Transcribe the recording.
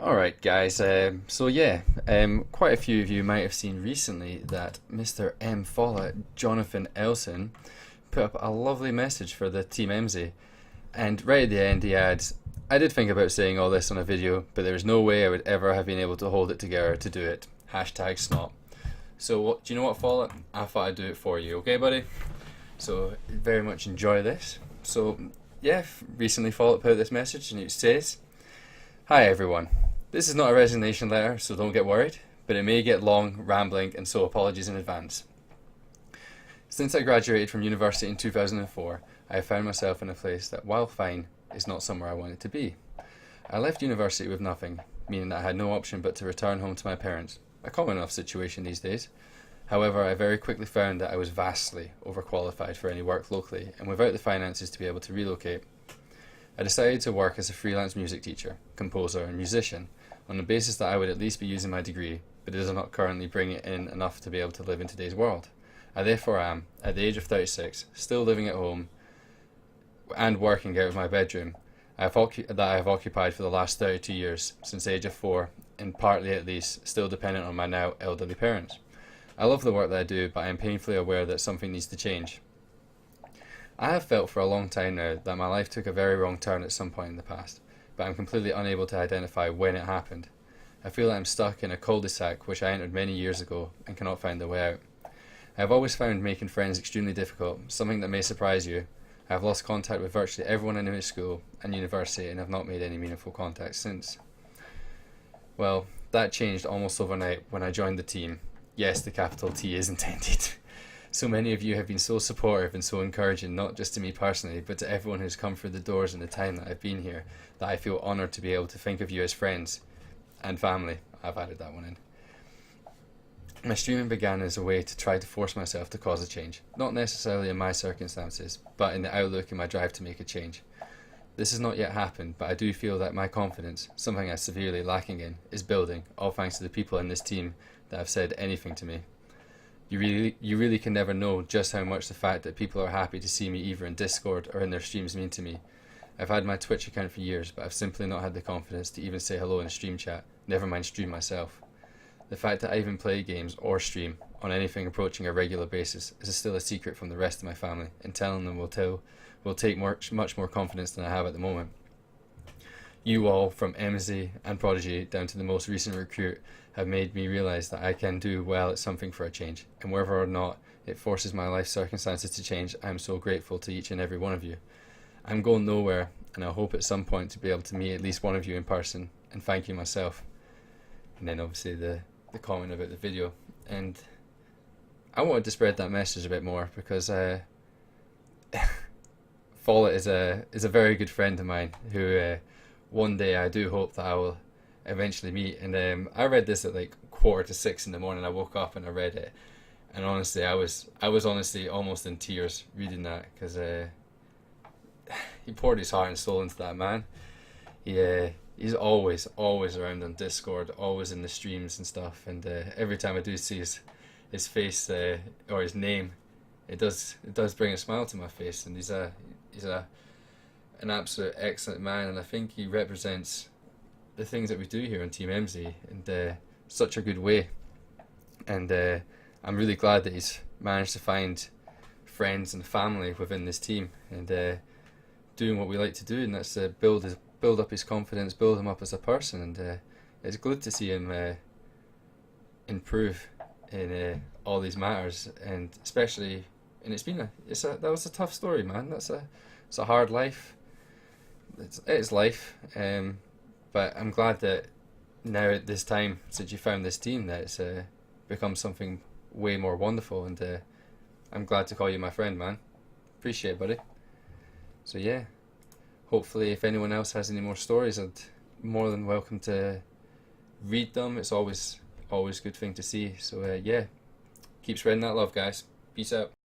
Alright guys, quite a few of you might have seen recently that Mr. MFollet, Jonathan Elson, put up a lovely message for the Team Emmmmsie, and right at the end he adds, I did think about saying all this on a video, but there is no way I would ever have been able to hold it together to do it. Hashtag snot. So do you know what, Follet? I thought I'd do it for you, okay buddy? So very much enjoy this. Recently Follet put out this message and it says, Hi everyone. This is not a resignation letter, so don't get worried, but it may get long, rambling, and so apologies in advance. Since I graduated from university in 2004, I have found myself in a place that, while fine, is not somewhere I wanted to be. I left university with nothing, meaning that I had no option but to return home to my parents, a common enough situation these days. However, I very quickly found that I was vastly overqualified for any work locally, and without the finances to be able to relocate. I decided to work as a freelance music teacher, composer, and musician, on the basis that I would at least be using my degree, but it does not currently bring it in enough to be able to live in today's world. I therefore am, at the age of 36, still living at home and working out of my bedroom that I have occupied for the last 32 years, since the age of 4, and partly at least, still dependent on my now elderly parents. I love the work that I do, but I am painfully aware that something needs to change. I have felt for a long time now that my life took a very wrong turn at some point in the past, but I'm completely unable to identify when it happened. I feel that I'm stuck in a cul-de-sac which I entered many years ago and cannot find a way out. I have always found making friends extremely difficult, something that may surprise you. I have lost contact with virtually everyone I knew at school and university and have not made any meaningful contacts since. Well, that changed almost overnight when I joined the team. Yes, the capital T is intended. So many of you have been so supportive and so encouraging, not just to me personally, but to everyone who's come through the doors in the time that I've been here, that I feel honoured to be able to think of you as friends and family. I've added that one in. My streaming began as a way to try to force myself to cause a change, not necessarily in my circumstances, but in the outlook and my drive to make a change. This has not yet happened, but I do feel that my confidence, something I'm severely lacking in, is building, all thanks to the people in this team that have said anything to me. You really can never know just how much the fact that people are happy to see me either in Discord or in their streams mean to me. I've had my Twitch account for years, but I've simply not had the confidence to even say hello in a stream chat, never mind stream myself. The fact that I even play games or stream on anything approaching a regular basis is still a secret from the rest of my family, and telling them will take much more confidence than I have at the moment. You all, from Emmmmsie and Prodigy down to the most recent recruit, have made me realise that I can do well at something for a change, and whether or not it forces my life circumstances to change, I am so grateful to each and every one of you. I'm going nowhere, and I hope at some point to be able to meet at least one of you in person, and thank you myself. And then obviously the comment about the video, and I wanted to spread that message a bit more because Follett is a very good friend of mine who one day I do hope that I will eventually meet. And I read this at like 5:45 in the morning. I woke up and I read it, and honestly, I was honestly almost in tears reading that because he poured his heart and soul into that man. He's always around on Discord, always in the streams and stuff. And every time I do see his face or his name, it does bring a smile to my face. And he's an absolute excellent man, and I think he represents the things that we do here on Team Emmmmsie in such a good way. And I'm really glad that he's managed to find friends and family within this team, and doing what we like to do, and that's build up his confidence, build him up as a person. And it's good to see him improve in all these matters, and especially, and that was a tough story, man. It's a hard life. It's life, but I'm glad that now at this time, since you found this team, that it's become something way more wonderful, and I'm glad to call you my friend, man. Appreciate it, buddy. So yeah, hopefully if anyone else has any more stories, I'd more than welcome to read them. It's always a good thing to see. So yeah, keep spreading that love, guys. Peace out.